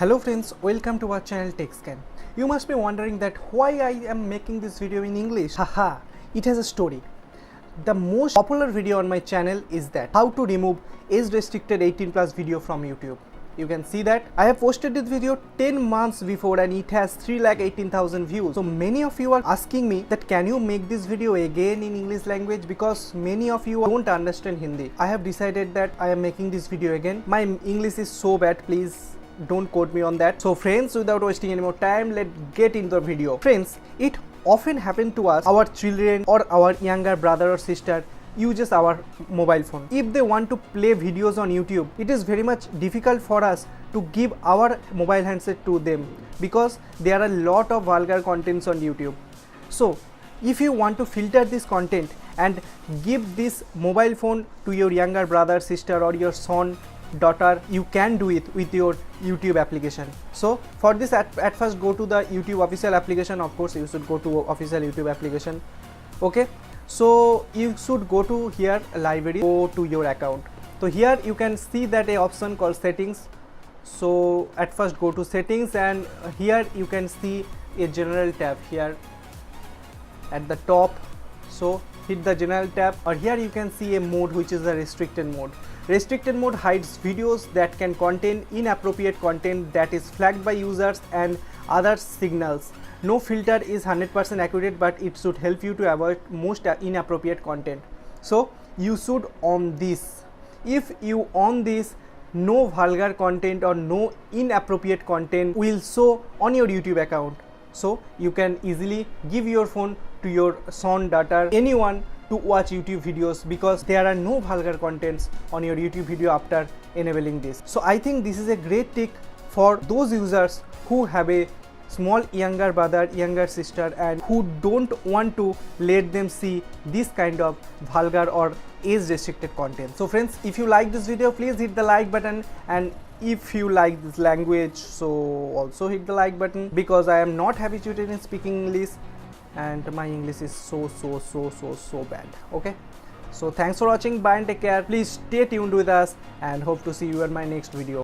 Hello friends, welcome to our channel TechScan. You must be wondering that why I am making this video in English. Haha, it has a story. The most popular video on my channel is that how to remove age restricted 18 plus video from YouTube. You can see that I have posted this video 10 months before and it has 3,18,000 views. So many of you are asking me that can you make this video again in English language, because many of you don't understand Hindi. I have decided that I am making this video again. My English is so bad, please don't quote me on that. So friends, without wasting any more time, let's get into the video. Friends, it often happens to us, our children or our younger brother or sister uses our mobile phone. If they want to play videos on YouTube, it is very much difficult for us to give our mobile handset to them because there are a lot of vulgar contents on YouTube. So if you want to filter this content and give this mobile phone to your younger brother, sister or your son, daughter, you can do it with your YouTube application. So for this, at first go to the YouTube official application. Of course you should go to official YouTube application. Okay, so you should go to here library, go to your account. So here you can see that a option called settings. So at first go to settings and here you can see a general tab here at the top. So hit the general tab, or here you can see a mode which is a restricted mode. Restricted mode hides videos that can contain inappropriate content that is flagged by users and other signals. No filter is 100% accurate, but it should help you to avoid most inappropriate content. So you should on this. If you on this, no vulgar content or no inappropriate content will show on your YouTube account. So you can easily give your phone to your son, daughter, anyone to watch YouTube videos, because there are no vulgar contents on your YouTube video after enabling this. So I think this is a great trick for those users who have a small younger brother, younger sister, and who don't want to let them see this kind of vulgar or age restricted content. So friends, if you like this video, please hit the like button, and if you like this language, so also hit the like button, because I am not habituated in speaking English and my English is so bad. Okay, so thanks for watching, bye and take care. Please stay tuned with us and hope to see you in my next video.